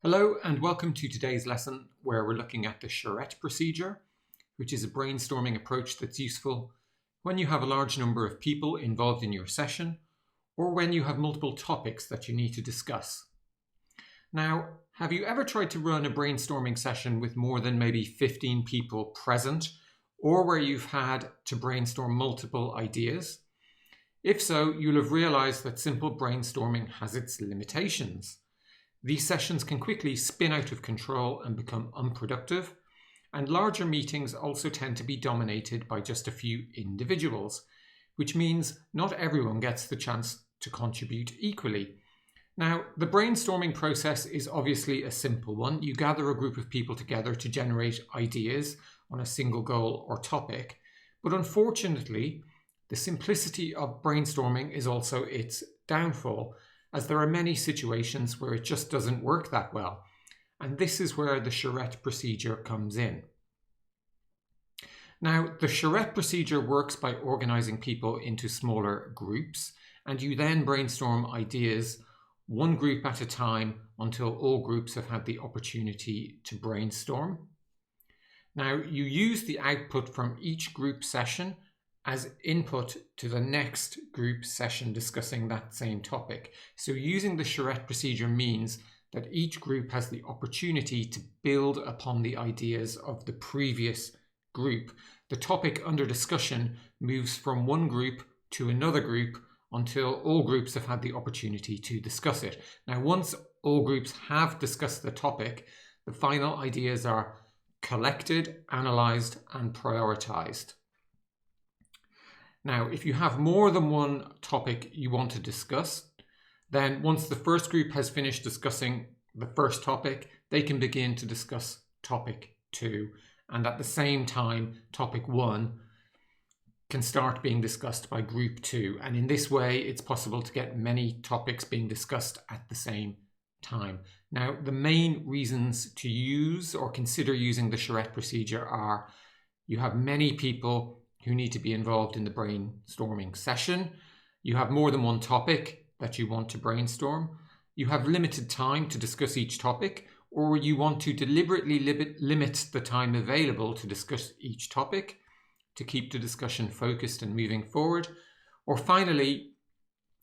Hello and welcome to today's lesson where we're looking at the charette procedure, which is a brainstorming approach that's useful when you have a large number of people involved in your session or when you have multiple topics that you need to discuss. Now, have you ever tried to run a brainstorming session with more than maybe 15 people present, or where you've had to brainstorm multiple ideas? If so, you'll have realized that simple brainstorming has its limitations. These sessions can quickly spin out of control and become unproductive, and larger meetings also tend to be dominated by just a few individuals, which means not everyone gets the chance to contribute equally. Now, the brainstorming process is obviously a simple one. You gather a group of people together to generate ideas on a single goal or topic, but unfortunately, the simplicity of brainstorming is also its downfall, as there are many situations where it just doesn't work that well. And this is where the charette procedure comes in. Now, the charette procedure works by organizing people into smaller groups, and you then brainstorm ideas one group at a time until all groups have had the opportunity to brainstorm. Now, you use the output from each group session as input to the next group session discussing that same topic. So using the charette procedure means that each group has the opportunity to build upon the ideas of the previous group. The topic under discussion moves from one group to another group until all groups have had the opportunity to discuss it. Now, once all groups have discussed the topic, the final ideas are collected, analysed, and prioritised. Now, if you have more than one topic you want to discuss, then once the first group has finished discussing the first topic, they can begin to discuss topic 2. And at the same time, topic 1 can start being discussed by group 2. And in this way, it's possible to get many topics being discussed at the same time. Now, the main reasons to use or consider using the charette procedure are you have many people who need to be involved in the brainstorming session. You have more than one topic that you want to brainstorm. You have limited time to discuss each topic, or you want to deliberately limit the time available to discuss each topic to keep the discussion focused and moving forward. Or finally,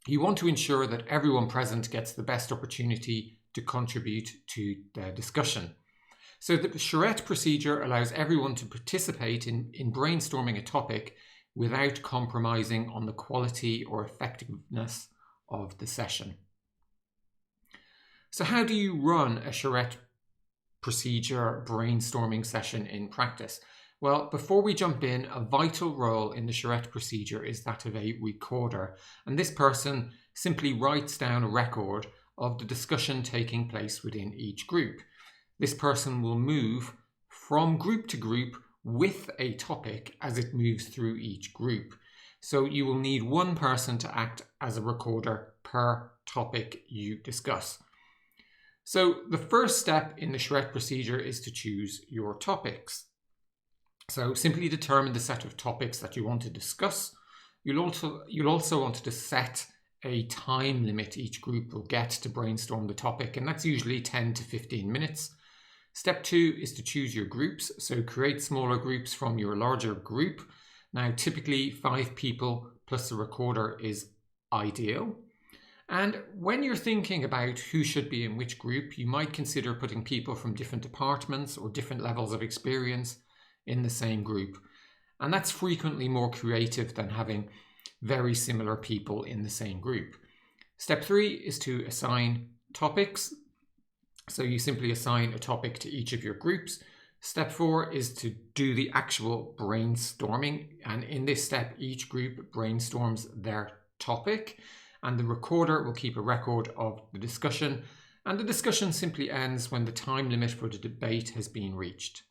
you want to ensure that everyone present gets the best opportunity to contribute to the discussion. So the charette procedure allows everyone to participate in brainstorming a topic without compromising on the quality or effectiveness of the session. So how do you run a charette procedure brainstorming session in practice? Well, before we jump in, a vital role in the charette procedure is that of a recorder. And this person simply writes down a record of the discussion taking place within each group. This person will move from group to group with a topic as it moves through each group. So you will need one person to act as a recorder per topic you discuss. So the first step in the charette procedure is to choose your topics. So simply determine the set of topics that you want to discuss. You'll also want to set a time limit each group will get to brainstorm the topic, and that's usually 10 to 15 minutes. Step 2 is to choose your groups. So create smaller groups from your larger group. Now, typically 5 people plus a recorder is ideal. And when you're thinking about who should be in which group, you might consider putting people from different departments or different levels of experience in the same group. And that's frequently more creative than having very similar people in the same group. Step 3 is to assign topics. So you simply assign a topic to each of your groups. Step 4 is to do the actual brainstorming. And in this step, each group brainstorms their topic, and the recorder will keep a record of the discussion. And the discussion simply ends when the time limit for the debate has been reached.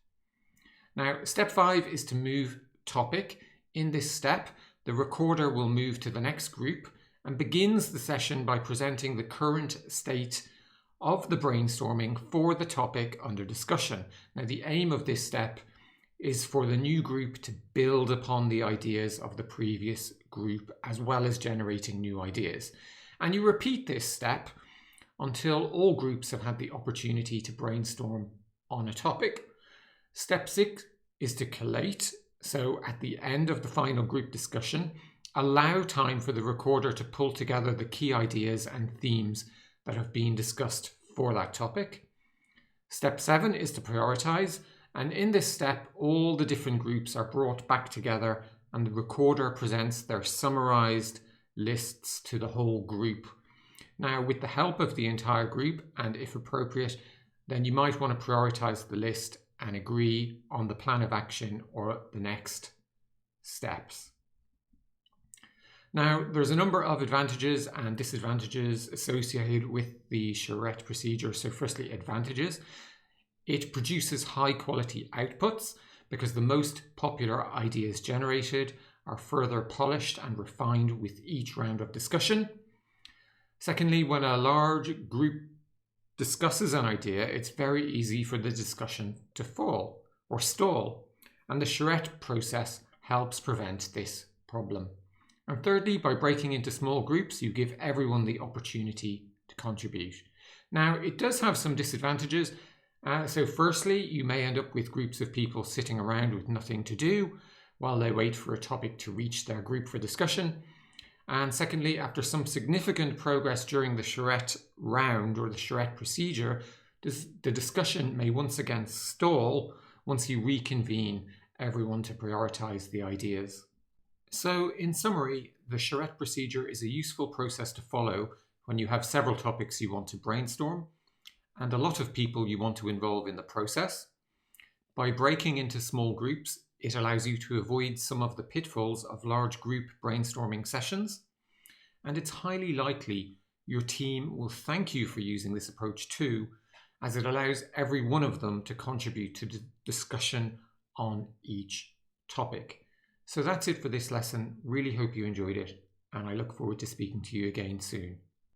Now, step 5 is to move topic. In this step, the recorder will move to the next group and begins the session by presenting the current state of the brainstorming for the topic under discussion. Now, the aim of this step is for the new group to build upon the ideas of the previous group, as well as generating new ideas. And you repeat this step until all groups have had the opportunity to brainstorm on a topic. Step 6 is to collate. So at the end of the final group discussion, allow time for the recorder to pull together the key ideas and themes that have been discussed for that topic. Step 7 is to prioritize, and in this step, all the different groups are brought back together and the recorder presents their summarized lists to the whole group. Now, with the help of the entire group, and if appropriate, then you might want to prioritize the list and agree on the plan of action or the next steps. Now, there's a number of advantages and disadvantages associated with the charette procedure. So firstly, advantages. It produces high quality outputs because the most popular ideas generated are further polished and refined with each round of discussion. Secondly, when a large group discusses an idea, it's very easy for the discussion to fall or stall, and the charette process helps prevent this problem. And thirdly, by breaking into small groups, you give everyone the opportunity to contribute. Now, it does have some disadvantages. So firstly, you may end up with groups of people sitting around with nothing to do while they wait for a topic to reach their group for discussion. And secondly, after some significant progress during the charette round or the charette procedure, the discussion may once again stall once you reconvene everyone to prioritize the ideas. So in summary, the charette procedure is a useful process to follow when you have several topics you want to brainstorm and a lot of people you want to involve in the process. By breaking into small groups, it allows you to avoid some of the pitfalls of large group brainstorming sessions, and it's highly likely your team will thank you for using this approach too, as it allows every one of them to contribute to the discussion on each topic. So that's it for this lesson. Really hope you enjoyed it, and I look forward to speaking to you again soon.